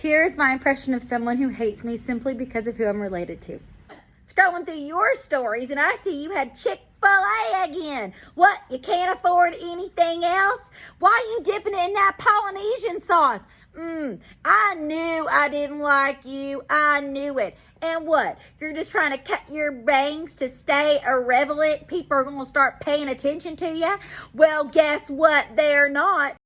Here's my impression of someone who hates me simply because of who I'm related to. Scrolling through your stories and I see you had Chick-fil-A again. What, you can't afford anything else? Why are you dipping it in that Polynesian sauce? I knew I didn't like you. I knew it. And what? You're just trying to cut your bangs to stay irrelevant? People are going to start paying attention to you? Well, guess what? They're not.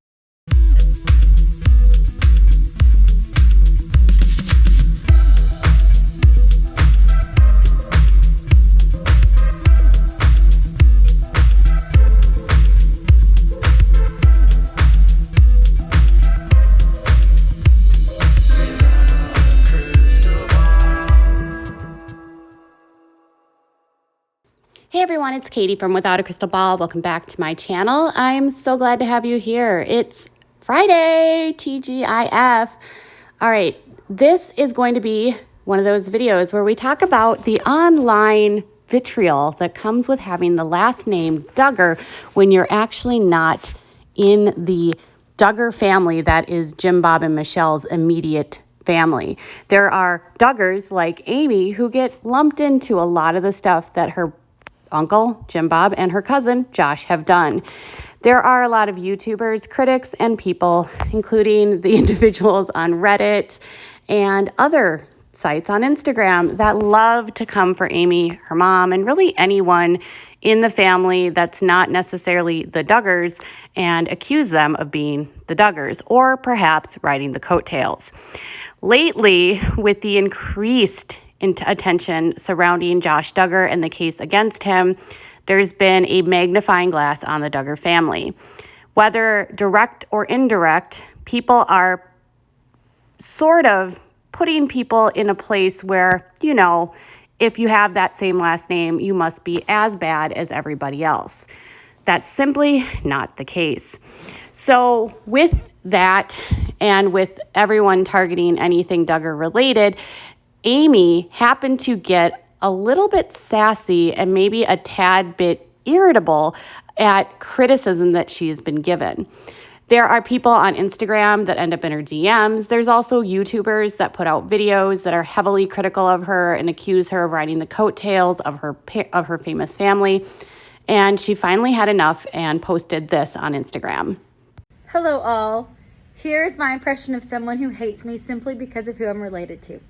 Hey everyone, it's Katie from Without a Crystal Ball. Welcome back to my channel. I'm so glad to have you here. It's Friday, TGIF. All right, this is going to be one of those videos where we talk about the online vitriol that comes with having the last name Duggar when you're actually not in the Duggar family that is Jim, Bob, and Michelle's immediate family. There are Duggars like Amy who get lumped into a lot of the stuff that her uncle, Jim Bob, and her cousin, Josh, have done. There are a lot of YouTubers, critics, and people, including the individuals on Reddit and other sites on Instagram that love to come for Amy, her mom, and really anyone in the family that's not necessarily the Duggars and accuse them of being the Duggars or perhaps riding the coattails. Lately, with the increased attention surrounding Josh Duggar and the case against him, there's been a magnifying glass on the Duggar family. Whether direct or indirect, people are sort of putting people in a place where, you know, if you have that same last name, you must be as bad as everybody else. That's simply not the case. So with that, and with everyone targeting anything Duggar related, Amy happened to get a little bit sassy and maybe a tad bit irritable at criticism that she's been given. There are people on Instagram that end up in her DMs. There's also YouTubers that put out videos that are heavily critical of her and accuse her of riding the coattails of her famous family. And she finally had enough and posted this on Instagram. Hello all. Here's my impression of someone who hates me simply because of who I'm related to.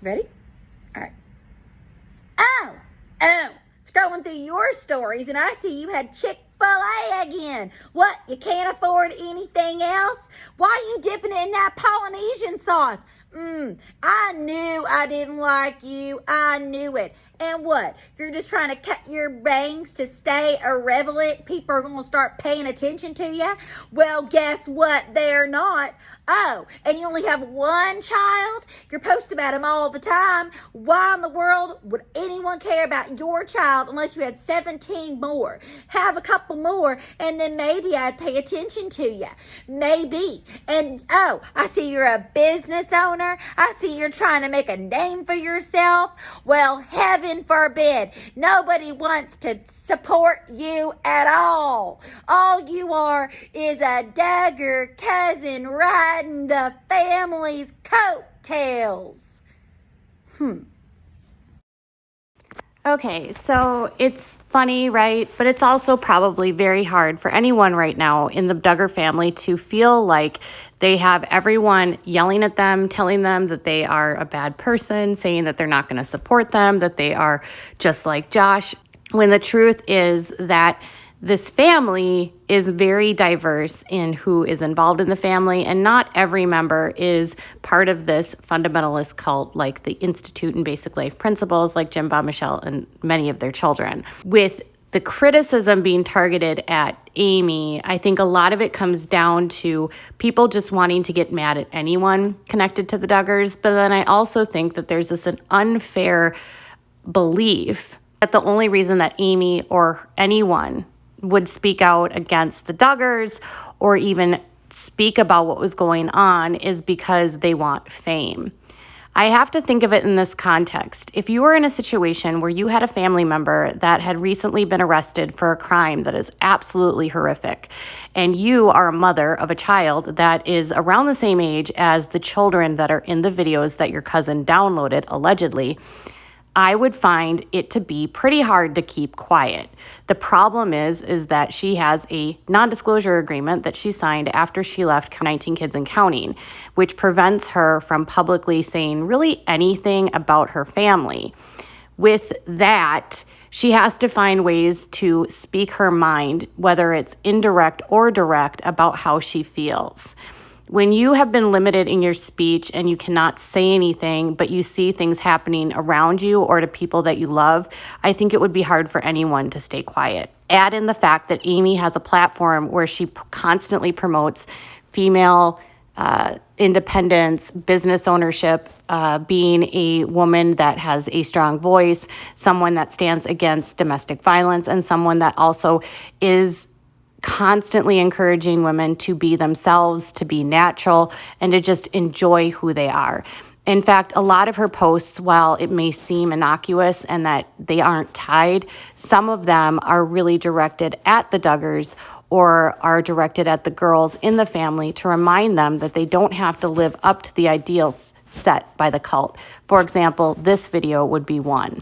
Ready? All right. Oh, scrolling through your stories and I see you had Chick-fil-A again. What, you can't afford anything else? Why are you dipping it in that Polynesian sauce? I knew I didn't like you. I knew it. And what? You're just trying to cut your bangs to stay irrelevant? People are going to start paying attention to you? Well, guess what? They're not. Oh, and you only have one child? You're posting about him all the time. Why in the world would anyone care about your child unless you had 17 more? Have a couple more and then maybe I'd pay attention to you. Maybe. And oh, I see you're a business owner. I see you're trying to make a name for yourself. Well, heaven forbid. Nobody wants to support you at all. All you are is a Duggar cousin riding the family's coattails. Okay, so it's funny, right? But it's also probably very hard for anyone right now in the Duggar family to feel like they have everyone yelling at them, telling them that they are a bad person, saying that they're not going to support them, that they are just like Josh, when the truth is that this family is very diverse in who is involved in the family, and not every member is part of this fundamentalist cult like the Institute and Basic Life Principles, like Jim, Bob, Michelle, and many of their children. With the criticism being targeted at Amy, I think a lot of it comes down to people just wanting to get mad at anyone connected to the Duggars, but then I also think that there's an unfair belief that the only reason that Amy or anyone would speak out against the Duggars or even speak about what was going on is because they want fame. I have to think of it in this context. If you were in a situation where you had a family member that had recently been arrested for a crime that is absolutely horrific, and you are a mother of a child that is around the same age as the children that are in the videos that your cousin downloaded, allegedly, I would find it to be pretty hard to keep quiet. The problem is that she has a non-disclosure agreement that she signed after she left 19 Kids and Counting, which prevents her from publicly saying really anything about her family. With that, she has to find ways to speak her mind, whether it's indirect or direct, about how she feels. When you have been limited in your speech and you cannot say anything, but you see things happening around you or to people that you love, I think it would be hard for anyone to stay quiet. Add in the fact that Amy has a platform where she constantly promotes female independence, business ownership, being a woman that has a strong voice, someone that stands against domestic violence, and someone that also is constantly encouraging women to be themselves, to be natural, and to just enjoy who they are. In fact, a lot of her posts, while it may seem innocuous and that they aren't tied, some of them are really directed at the Duggars or are directed at the girls in the family to remind them that they don't have to live up to the ideals set by the cult. For example, this video would be one.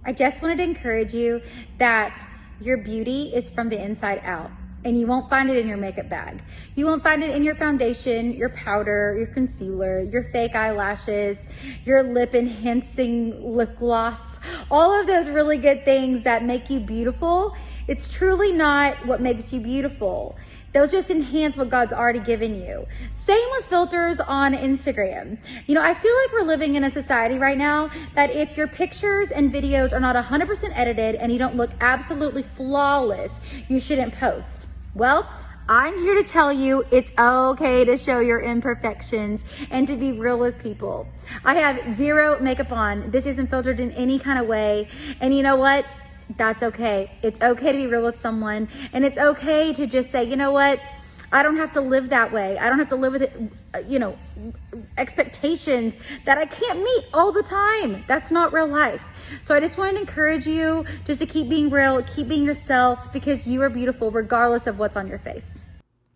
I just wanted to encourage you that your beauty is from the inside out, and you won't find it in your makeup bag. You won't find it in your foundation, your powder, your concealer, your fake eyelashes, your lip enhancing lip gloss, all of those really good things that make you beautiful. It's truly not what makes you beautiful. Those just enhance what God's already given you. Same with filters on Instagram. You know, I feel like we're living in a society right now that if your pictures and videos are not 100% edited and you don't look absolutely flawless, you shouldn't post. Well, I'm here to tell you it's okay to show your imperfections and to be real with people. I have zero makeup on. This isn't filtered in any kind of way. And you know what? That's okay. It's okay to be real with someone, and it's okay to just say, you know what? I don't have to live that way. I don't have to live with it, expectations that I can't meet all the time. That's not real life. So I just wanted to encourage you just to keep being real, keep being yourself, because you are beautiful regardless of what's on your face.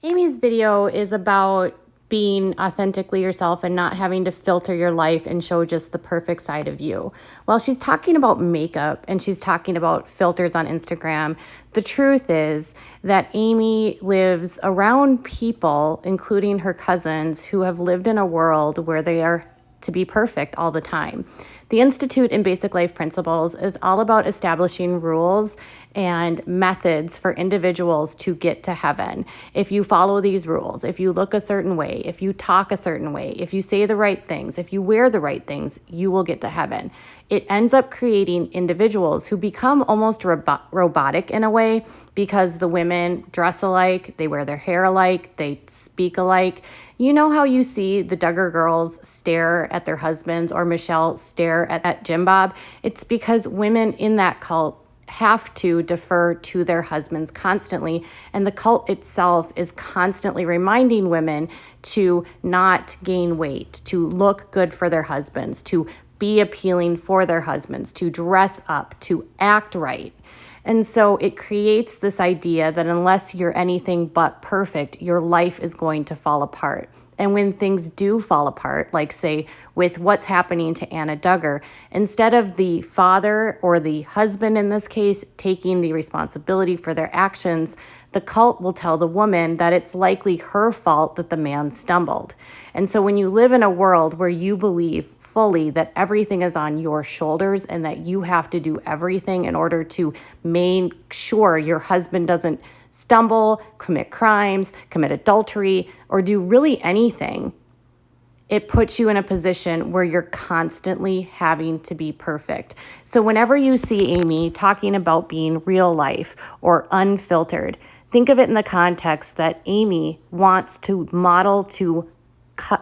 Amy's video is about being authentically yourself and not having to filter your life and show just the perfect side of you. While she's talking about makeup and she's talking about filters on Instagram, the truth is that Amy lives around people, including her cousins, who have lived in a world where they are to be perfect all the time. The Institute in Basic Life Principles is all about establishing rules and methods for individuals to get to heaven. If you follow these rules, if you look a certain way, if you talk a certain way, if you say the right things, if you wear the right things, you will get to heaven. It ends up creating individuals who become almost robotic in a way, because the women dress alike, they wear their hair alike, they speak alike. You know how you see the Duggar girls stare at their husbands or Michelle stare at Jim Bob? It's because women in that cult have to defer to their husbands constantly, and the cult itself is constantly reminding women to not gain weight, to look good for their husbands, to be appealing for their husbands, to dress up, to act right. And so it creates this idea that unless you're anything but perfect, your life is going to fall apart. And when things do fall apart, like say with what's happening to Anna Duggar, instead of the father or the husband in this case taking the responsibility for their actions, the cult will tell the woman that it's likely her fault that the man stumbled. And so when you live in a world where you believe fully that everything is on your shoulders and that you have to do everything in order to make sure your husband doesn't stumble, commit crimes, commit adultery, or do really anything, it puts you in a position where you're constantly having to be perfect. So whenever you see Amy talking about being real life or unfiltered, think of it in the context that Amy wants to model to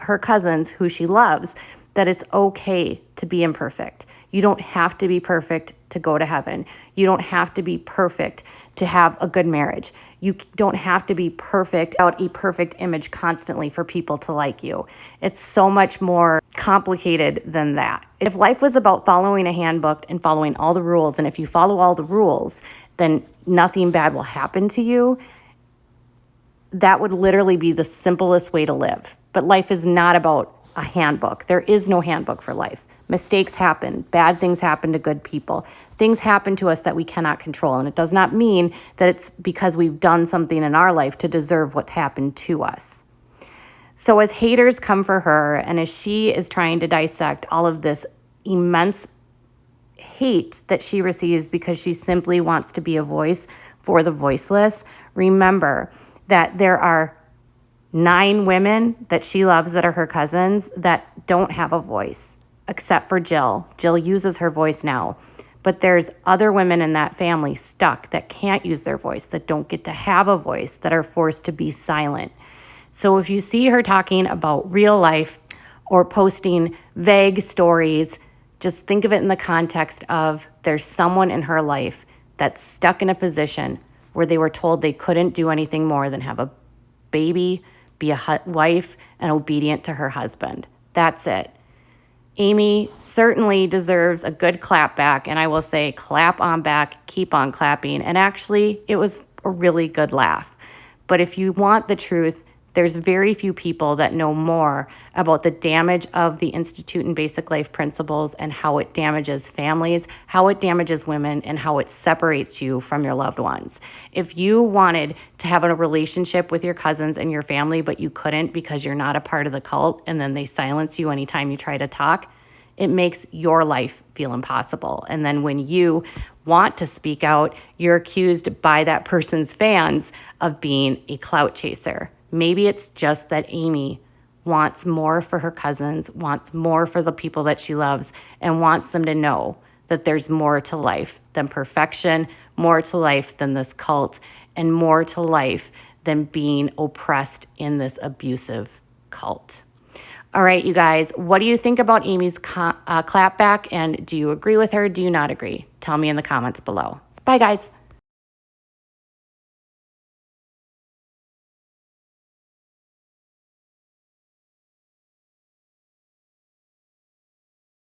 her cousins who she loves that it's okay to be imperfect. You don't have to be perfect to go to heaven. You don't have to be perfect to have a good marriage. You don't have to be perfect out a perfect image constantly for people to like you. It's so much more complicated than that. If life was about following a handbook and following all the rules, and if you follow all the rules, then nothing bad will happen to you, that would literally be the simplest way to live. But life is not about a handbook. There is no handbook for life. Mistakes happen. Bad things happen to good people. Things happen to us that we cannot control. And it does not mean that it's because we've done something in our life to deserve what's happened to us. So as haters come for her, and as she is trying to dissect all of this immense hate that she receives because she simply wants to be a voice for the voiceless, remember that there are 9 women that she loves that are her cousins that don't have a voice, except for Jill. Jill uses her voice now. But there's other women in that family stuck that can't use their voice, that don't get to have a voice, that are forced to be silent. So if you see her talking about real life or posting vague stories, just think of it in the context of there's someone in her life that's stuck in a position where they were told they couldn't do anything more than have a baby, be a wife, and obedient to her husband. That's it. Amy certainly deserves a good clap back, and I will say clap on back, keep on clapping. And actually, it was a really good laugh. But if you want the truth, there's very few people that know more about the damage of the Institute and Basic Life Principles and how it damages families, how it damages women, and how it separates you from your loved ones. If you wanted to have a relationship with your cousins and your family, but you couldn't because you're not a part of the cult, and then they silence you anytime you try to talk, it makes your life feel impossible. And then when you want to speak out, you're accused by that person's fans of being a clout chaser. Maybe it's just that Amy wants more for her cousins, wants more for the people that she loves, and wants them to know that there's more to life than perfection, more to life than this cult, and more to life than being oppressed in this abusive cult. All right, you guys, what do you think about Amy's clapback? And do you agree with her? Do you not agree? Tell me in the comments below. Bye, guys.